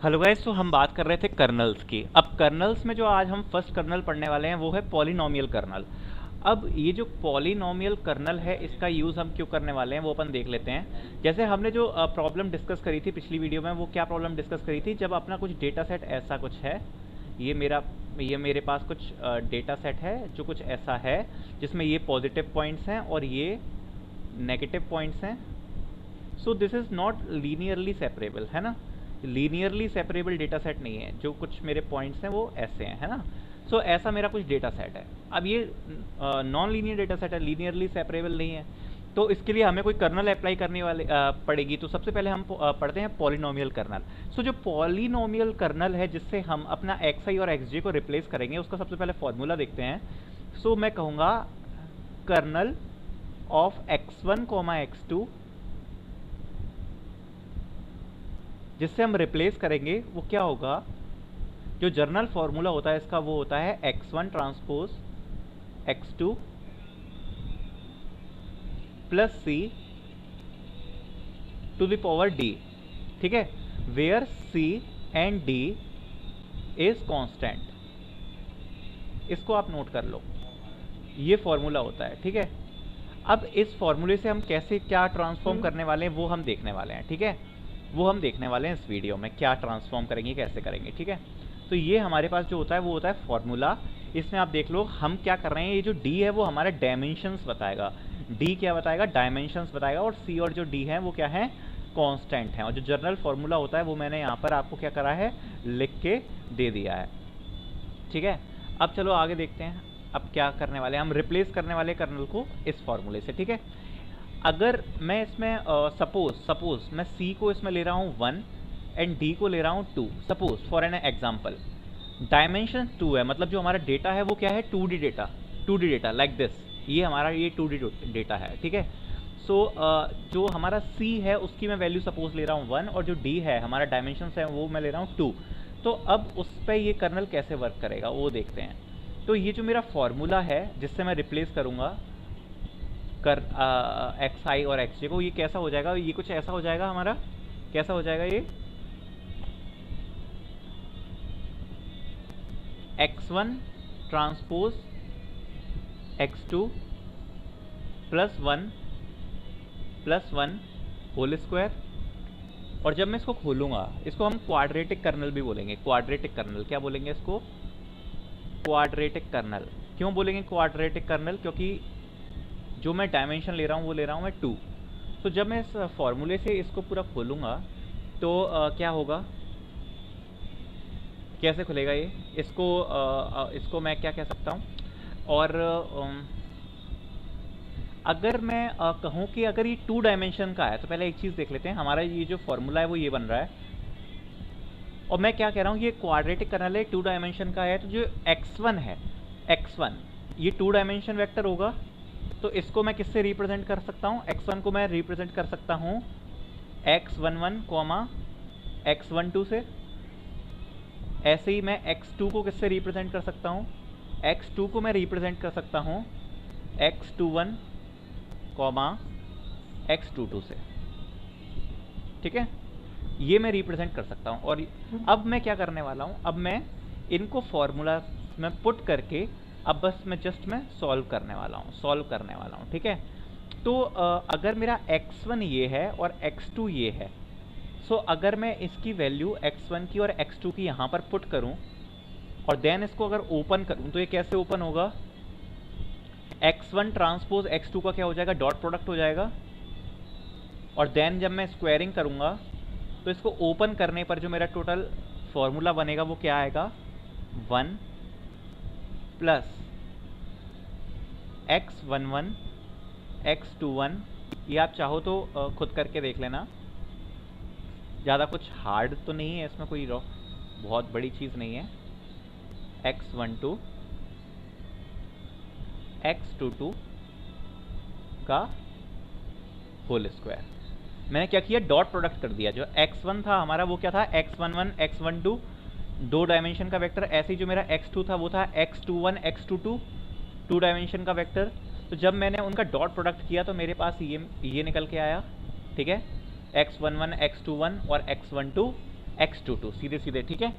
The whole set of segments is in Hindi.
हेलो गाइस, तो हम बात कर रहे थे कर्नल्स की। अब कर्नल्स में जो आज हम फर्स्ट कर्नल पढ़ने वाले हैं वो है पॉलिनोमियल कर्नल। अब ये जो पॉलिनोमियल कर्नल है इसका यूज़ हम क्यों करने वाले हैं वो अपन देख लेते हैं। जैसे हमने जो प्रॉब्लम डिस्कस करी थी पिछली वीडियो में, वो क्या प्रॉब्लम डिस्कस करी थी, जब अपना कुछ डेटा सेट ऐसा कुछ है, ये मेरा ये मेरे पास कुछ डेटा सेट है जो कुछ ऐसा है जिसमें ये पॉजिटिव पॉइंट्स हैं और ये नेगेटिव पॉइंट्स हैं। So this is not linearly separable, है ना। लीनियरली सेपरेबल डेटा सेट नहीं है, जो कुछ मेरे पॉइंट्स हैं वो ऐसे हैं, है ना। सो ऐसा मेरा कुछ डेटा सेट है। अब ये नॉन लीनियर डेटा सेट है, लीनियरली सेपरेबल नहीं है, तो इसके लिए हमें कोई कर्नल अप्लाई करने वाले पड़ेगी। तो सबसे पहले हम पढ़ते हैं पॉलिनोमियल कर्नल। सो जो पॉलिनोमियल कर्नल है जिससे हम अपना एक्स आई और एक्स जे को रिप्लेस करेंगे, उसका सबसे पहले फॉर्मूला देखते हैं। सो मैं कहूँगा kernel of x one comma x two, जिससे हम रिप्लेस करेंगे वो क्या होगा, जो जर्नल फॉर्मूला होता है इसका वो होता है x1 transpose x2 plus c to the power d। ठीक है, where c and d is constant. इसको आप नोट कर लो, ये फॉर्मूला होता है। ठीक है, अब इस फॉर्मूले से हम कैसे क्या ट्रांसफॉर्म करने वाले हैं वो हम देखने वाले हैं। ठीक है, वो हम देखने वाले हैं इस वीडियो में, क्या ट्रांसफॉर्म करेंगे, कैसे करेंगे। ठीक है, तो ये हमारे पास जो होता है वो होता है फॉर्मूला। इसमें आप देख लो हम क्या कर रहे हैं, ये जो d है वो हमारा डायमेंशंस बताएगा। d क्या बताएगा, डायमेंशंस बताएगा, और c और जो d है वो क्या है, कांस्टेंट है। और जो जर्नल फॉर्मूला होता है वो मैंने यहाँ पर आपको क्या करा है, लिख के दे दिया है। ठीक है, अब चलो आगे देखते हैं। अब क्या करने वाले हैं, हम रिप्लेस करने वाले कर्नल को इस फॉर्मूले से। ठीक है, अगर मैं इसमें सपोज मैं c को इसमें ले रहा हूँ 1 एंड d को ले रहा हूँ 2, suppose for an example. Dimension 2 है, मतलब जो हमारा डेटा है वो क्या है, 2D data. 2D data like this, ये हमारा ये 2D डेटा है। ठीक है, सो जो हमारा c है उसकी मैं वैल्यू सपोज ले रहा हूँ 1, और जो d है हमारा डायमेंशन है वो मैं ले रहा हूँ 2। तो अब उस पर ये कर्नल कैसे वर्क करेगा वो देखते हैं। तो ये जो मेरा फॉर्मूला है जिससे मैं रिप्लेस करूँगा कर एक्स आई और एक्स जे को, ये कैसा हो जाएगा, ये कुछ ऐसा हो जाएगा हमारा। कैसा हो जाएगा ये, x1 transpose x2 plus one whole square. और जब मैं इसको खोलूंगा, इसको हम क्वाड्रेटिक कर्नल भी बोलेंगे। क्वाड्रेटिक कर्नल क्या बोलेंगे इसको, क्वाड्रेटिक कर्नल। क्यों बोलेंगे क्वाड्रेटिक कर्नल, क्योंकि जो मैं डायमेंशन ले रहा हूँ वो ले रहा हूँ मैं 2। तो जब मैं इस फॉर्मूले से इसको पूरा खोलूँगा तो क्या होगा, कैसे खुलेगा ये, इसको मैं क्या कह सकता हूँ। और अगर मैं कहूँ कि अगर ये 2 डायमेंशन का है, तो पहले एक चीज़ देख लेते हैं। हमारा ये जो फॉर्मूला है वो ये बन रहा है, और मैं क्या कह रहा हूँ, ये क्वाड्रेटिक कर्नल है, 2 डायमेंशन का है। तो जो x1 है, x1 ये 2 डायमेंशन वेक्टर होगा। तो इसको मैं किससे रिप्रेजेंट कर सकता हूँ, x1 को मैं रिप्रेजेंट कर सकता हूँ x11 x12 से। ऐसे ही मैं x2 को किससे रिप्रेजेंट कर सकता हूँ, x2 को मैं रिप्रेजेंट कर सकता हूँ x21 x22 से। ठीक है, ये मैं रिप्रेजेंट कर सकता हूँ। और अब मैं क्या करने वाला हूँ, अब मैं इनको फॉर्मूला में पुट करके अब बस मैं सॉल्व करने वाला हूँ। ठीक है, तो अगर मेरा x1 ये है और x2 ये है, सो अगर मैं इसकी वैल्यू x1 की और x2 की यहाँ पर पुट करूँ और देन इसको अगर ओपन करूँ, तो ये कैसे ओपन होगा, x1 ट्रांसपोज x2 का क्या हो जाएगा, डॉट प्रोडक्ट हो जाएगा। और देन जब मैं स्क्वायरिंग करूँगा तो इसको ओपन करने पर जो मेरा टोटल फॉर्मूला बनेगा वो क्या आएगा, 1 प्लस x11 x21। ये आप चाहो तो खुद करके देख लेना, ज़्यादा कुछ हार्ड तो नहीं है इसमें, कोई बहुत बड़ी चीज़ नहीं है। x12 x22 का होल स्क्वायर। मैंने क्या किया, डॉट प्रोडक्ट कर दिया। जो x1 था हमारा वो क्या था, x11 x12 2 डायमेंशन का वेक्टर। ऐसे ही जो मेरा x2 था वो था x21 x22 2 डायमेंशन का वेक्टर। तो जब मैंने उनका डॉट प्रोडक्ट किया तो मेरे पास ये निकल के आया। ठीक है, x11 x21 और x12 x22 सीधे सीधे, ठीक है।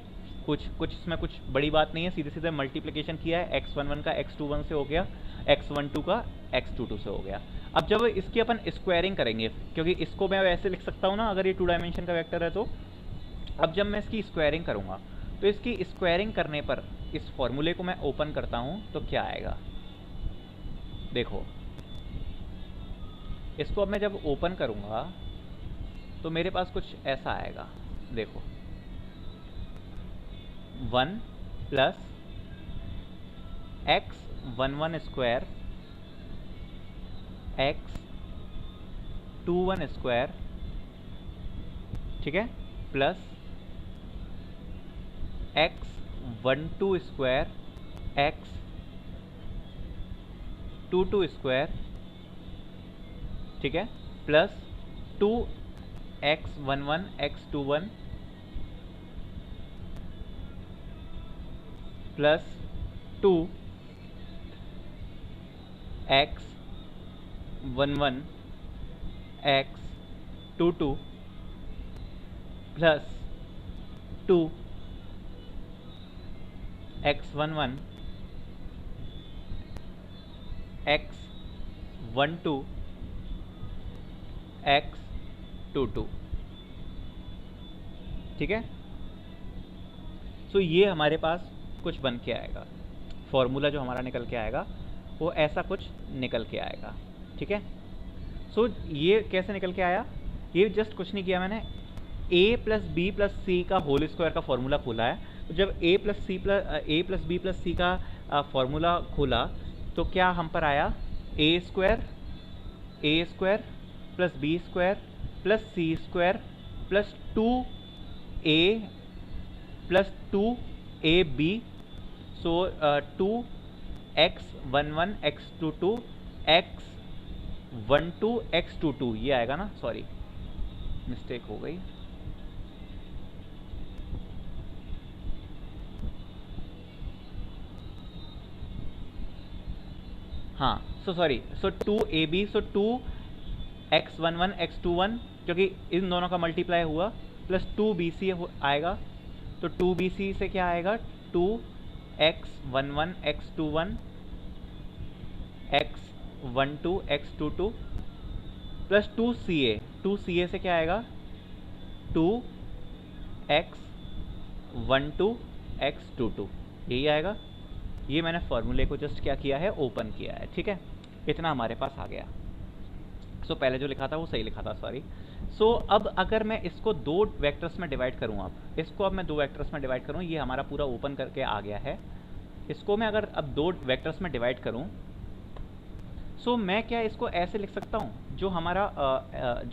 कुछ इसमें कुछ बड़ी बात नहीं है, सीधे सीधे मल्टीप्लिकेशन किया है, x11 का x21 से हो गया, x12 का x22 से हो गया। अब जब इसकी अपन स्क्वायरिंग करेंगे, क्योंकि इसको मैं वैसे लिख सकता हूँ ना अगर ये 2 डायमेंशन का वेक्टर है तो, अब जब मैं इसकी स्क्वायरिंग करूँगा तो इसकी स्क्वायरिंग करने पर इस फॉर्मूले को मैं ओपन करता हूँ तो क्या आएगा, देखो इसको अब मैं जब ओपन करूँगा तो मेरे पास कुछ ऐसा आएगा, देखो 1 plus x11 square x21 square, ठीक है, plus x12 square x22 square, ठीक है, plus 2x11 x21 plus 2x11 x22 plus 2x11 x12 x22, ठीक है। सो ये हमारे पास कुछ बन के आएगा, फॉर्मूला जो हमारा निकल के आएगा वो ऐसा कुछ निकल के आएगा, ठीक है। सो ये कैसे निकल के आया, ये जस्ट कुछ नहीं किया मैंने, a plus B plus C का होल स्क्वायर का फॉर्मूला खोला है। तो जब a plus B plus C का फॉर्मूला खोला तो क्या हम पर आया, a square plus B square plus C square plus 2a plus 2ab, so 2x11 x22 x12 x22 ये आएगा ना, सॉरी मिस्टेक हो गई, हाँ सो सॉरी, सो 2ab, सो 2x11 x21 क्योंकि इन दोनों का मल्टीप्लाई हुआ, प्लस 2bc आएगा, तो 2bc से क्या आएगा, 2x11 x21 x12 x22 plus 2ca से क्या आएगा, 2x12 x22 यही आएगा। ये मैंने फॉर्मूले को जस्ट क्या किया है, ओपन किया है, ठीक है। इतना हमारे पास आ गया। सो पहले जो लिखा था वो सही लिखा था, सॉरी। सो अब अगर मैं इसको 2 वेक्टर्स में डिवाइड करूँ, अब इसको अब मैं 2 वेक्टर्स में डिवाइड करूँ, ये हमारा पूरा ओपन करके आ गया है। इसको मैं अगर अब 2 वेक्टर्स में डिवाइड करूँ, सो मैं क्या इसको ऐसे लिख सकता हूँ, जो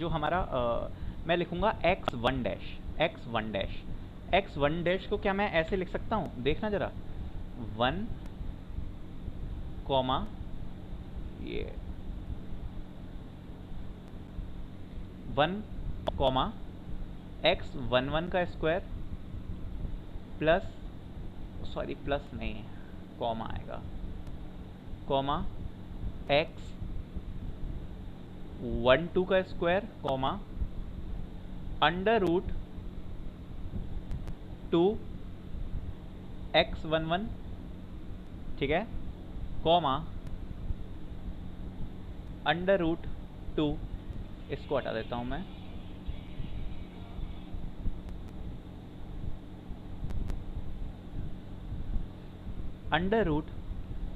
हमारा मैं लिखूँगा x1 डैश को क्या मैं ऐसे लिख सकता हूँ, देखना ज़रा, 1 कॉमा ये 1 कॉमा x11 का स्क्वायर प्लस, सॉरी प्लस नहीं है, कॉमा आएगा, कॉमा x12 का square comma under root 2x11, ठीक है, कॉमा अंडर रूट 2, इसको हटा देता हूं मैं, अंडर रूट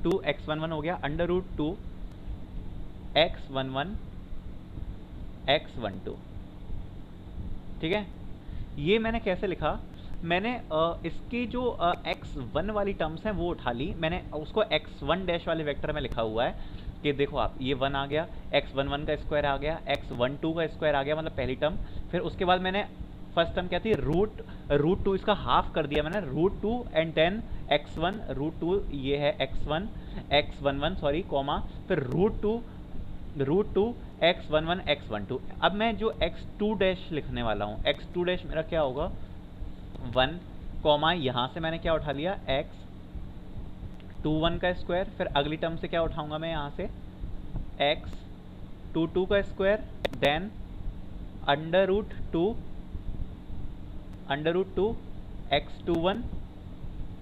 2x11 हो गया, अंडर रूट 2x11 x12, ठीक है। ये मैंने कैसे लिखा, मैंने इसकी जो x1 वाली टर्म्स हैं वो उठा ली, मैंने उसको x1 डैश वाले वेक्टर में लिखा हुआ है कि देखो आप, ये 1 आ गया, x11 का स्क्वायर आ गया, x12 का स्क्वायर आ गया, मतलब पहली टर्म। फिर उसके बाद मैंने फर्स्ट टर्म क्या थी, रूट 2 इसका हाफ कर दिया मैंने, रूट 2 एंड 10 x1 रूट 2, ये है x11 सॉरी, कॉमा फिर रूट 2 x11 x12। अब मैं जो x2 डैश लिखने वाला हूँ, x2 डैश मेरा क्या होगा, 1 कॉमा यहाँ से मैंने क्या उठा लिया, x21 का स्क्वायर, फिर अगली टर्म से क्या उठाऊंगा मैं यहाँ से, x22 का square, then under root 2 √2 x21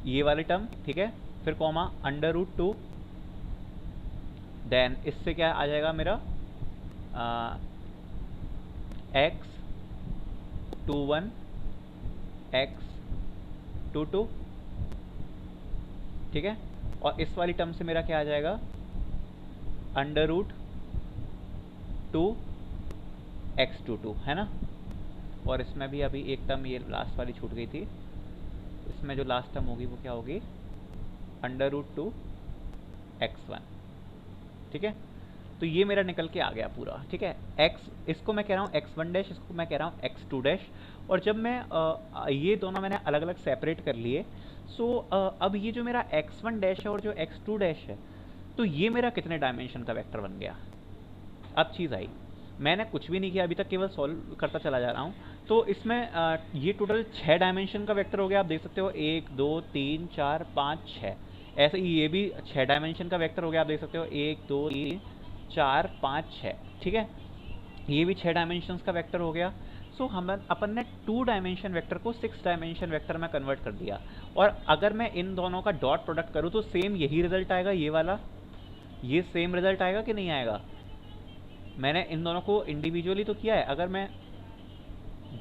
ये वाली टर्म, ठीक है, फिर कॉमा √2, देन इससे क्या आ जाएगा मेरा x21 x22, ठीक है, और इस वाली टर्म से मेरा क्या आ जाएगा √2 x22, है ना। और इसमें भी अभी एक टर्म ये लास्ट वाली छूट गई थी, इसमें जो लास्ट टर्म होगी वो क्या होगी √2 x1, ठीक है। तो ये मेरा निकल के आ गया पूरा, ठीक है। x इसको मैं कह रहा हूँ x1 डैश, इसको मैं कह रहा हूँ x2 डैश। और जब मैं ये दोनों मैंने अलग अलग सेपरेट कर लिए, सो अब ये जो मेरा x1 डैश है और जो x2 डैश है, तो ये मेरा कितने डायमेंशन का वेक्टर बन गया। अब चीज़ आई, मैंने कुछ भी नहीं किया अभी तक, केवल सॉल्व करता चला जा रहा हूँ। तो इसमें ये टोटल 6 डायमेंशन का वेक्टर हो गया। आप देख सकते हो 1 2 3 4 5 6, ऐसे ही ये भी 6 डायमेंशन का वेक्टर हो गया। आप देख सकते हो 1 2 3 4 5 6, ठीक है, ये भी 6 डायमेंशन का वेक्टर हो गया। सो हम अपन ने 2 डायमेंशन वेक्टर को 6 डायमेंशन वेक्टर में कन्वर्ट कर दिया। और अगर मैं इन दोनों का डॉट प्रोडक्ट करूँ तो सेम यही रिजल्ट आएगा, ये वाला, ये सेम रिजल्ट आएगा कि नहीं आएगा। मैंने इन दोनों को इंडिविजुअली तो किया है, अगर मैं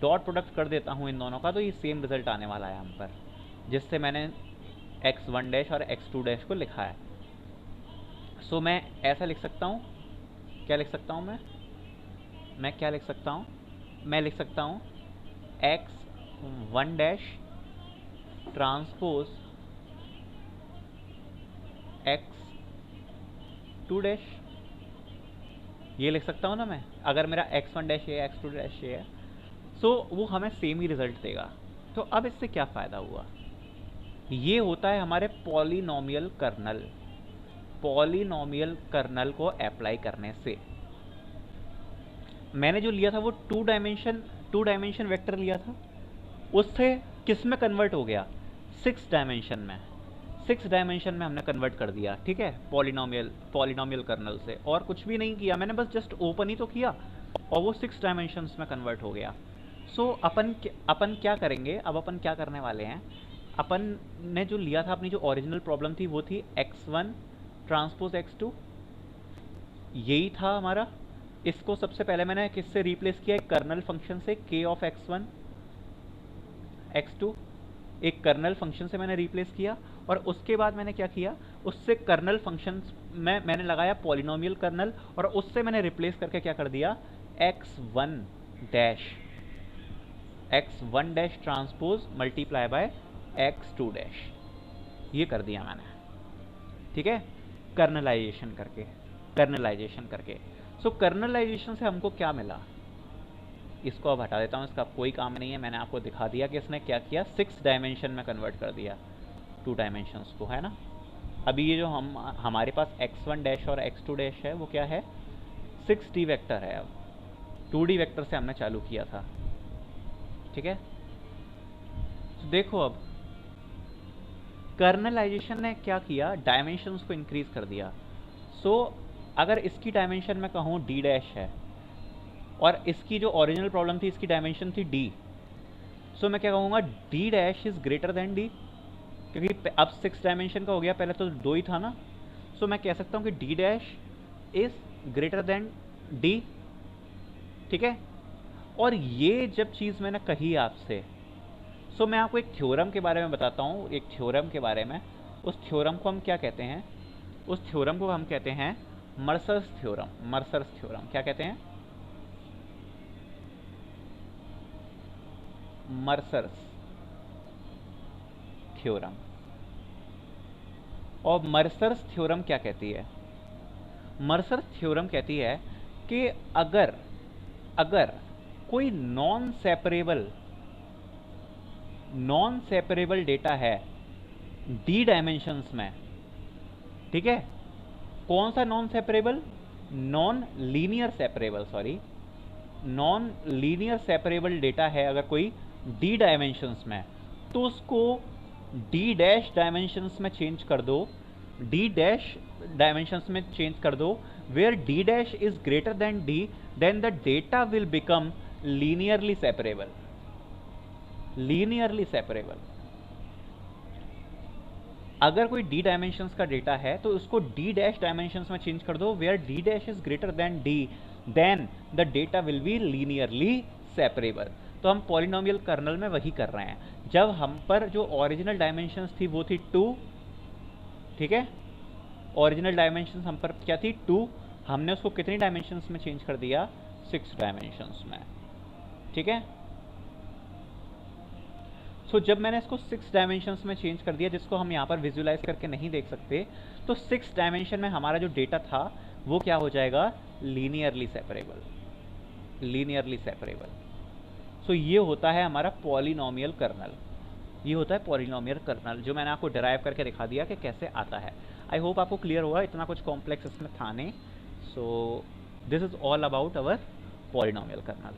डॉट प्रोडक्ट कर देता हूँ इन दोनों का तो ये सेम रिजल्ट आने वाला है यहाँ पर, जिससे मैंने x1 डैश और x2 डैश को लिखा है। सो मैं ऐसा लिख सकता हूँ, क्या लिख सकता हूँ मैं क्या लिख सकता हूँ, मैं लिख सकता हूँ x1 dash transpose x2 dash, ये लिख सकता हूँ ना मैं, अगर मेरा x1 डैश है x2 डैश है, सो वो हमें सेम ही रिजल्ट देगा। तो अब इससे क्या फ़ायदा हुआ, ये होता है हमारे पॉलिनॉमियल कर्नल। पॉलिनॉमियल कर्नल को अप्लाई करने से मैंने जो लिया था वो 2 डायमेंशन वेक्टर लिया था, उससे किस में कन्वर्ट हो गया 6 डायमेंशन में। 6 डायमेंशन में हमने कन्वर्ट कर दिया, ठीक है, पॉलिनॉमियल कर्नल से। और कुछ भी नहीं किया मैंने, बस जस्ट ओपन ही तो किया और वो 6 डायमेंशंस में कन्वर्ट हो गया। सो अपन क्या करेंगे, अब अपन क्या करने वाले हैं, अपन ने जो लिया था, अपनी जो ओरिजिनल प्रॉब्लम थी वो थी x1 ट्रांसपोज x2, यही था हमारा। इसको सबसे पहले मैंने किससे रिप्लेस किया, एक कर्नल फंक्शन से, k ऑफ x1 x2, एक कर्नल फंक्शन से मैंने रिप्लेस किया। और उसके बाद मैंने क्या किया, उससे कर्नल फंक्शन में मैंने लगाया पॉलिनोमियल कर्नल, और उससे मैंने रिप्लेस करके क्या कर दिया x1 dash transpose multiply by x2 dash, ये कर दिया मैंने, ठीक है, कर्नलाइजेशन करके। सो कर्नलाइजेशन से हमको क्या मिला, इसको अब हटा देता हूँ, इसका कोई काम नहीं है। मैंने आपको दिखा दिया कि इसने क्या किया, 6 डायमेंशन में कन्वर्ट कर दिया 2 डायमेंशंस को, है ना। अभी ये जो हमारे पास x1 डैश और x2 डैश है वो क्या है, 6D वेक्टर है। अब 2D वेक्टर से हमने चालू किया था, ठीक है। तो देखो अब कर्नलाइजेशन ने क्या किया, डायमेंशंस को इंक्रीज कर दिया। सो अगर इसकी डायमेंशन मैं कहूँ d डैश है और इसकी जो ओरिजिनल प्रॉब्लम थी इसकी डायमेंशन थी d, सो मैं क्या कहूँगा, d dash is greater than d, क्योंकि अब 6 डायमेंशन का हो गया, पहले तो 2 ही था ना। सो मैं कह सकता हूँ कि d dash is greater than d, ठीक है। और ये जब चीज़ मैंने कही आपसे, सो मैं आपको एक थ्योरम के बारे में बताता हूँ, एक थ्योरम के बारे में। उस थ्योरम को हम क्या कहते हैं, उस थ्योरम को हम कहते हैं मर्सर्स थ्योरम। क्या कहते हैं, मर्सर्स थ्योरम। और मर्सर्स थ्योरम क्या कहती है, मर्सर्स थ्योरम कहती है कि अगर कोई नॉन सेपरेबल डेटा है d डायमेंशंस में, ठीक है, कौन सा नॉन लीनियर सेपरेबल डेटा है अगर कोई d डायमेंशंस में, तो उसको d डैश डायमेंशंस में चेंज कर दो, where d dash is greater than d, then the data will become linearly separable. Linearly separable. अगर कोई डी डायमेंशंस का डेटा है तो उसको डी डैश डायमेंशंस में चेंज कर दो, where D dash is greater than D, then the data will be linearly separable. तो हम पॉलिनोमियल कर्नल में वही कर रहे हैं। जब हम पर जो ओरिजिनल डायमेंशंस थी वो थी 2, ठीक है, ओरिजिनल डायमेंशंस हम पर क्या थी 2, हमने उसको कितनी डायमेंशंस में चेंज कर दिया, 6 डायमेंशंस में, ठीक है। सो जब मैंने इसको 6 डायमेंशंस में चेंज कर दिया, जिसको हम यहाँ पर विजुलाइज करके नहीं देख सकते, तो 6 डायमेंशन में हमारा जो डेटा था वो क्या हो जाएगा, लीनियरली सेपरेबल, लीनियरली सेपरेबल। सो ये होता है हमारा पॉलिनोमियल कर्नल, ये होता है पॉलिनोमियल कर्नल, जो मैंने आपको डिराइव करके दिखा दिया कि कैसे आता है। आई होप आपको क्लियर हुआ, इतना कुछ कॉम्प्लेक्स इसमें था नहीं। So this is all about our polynomial colonel.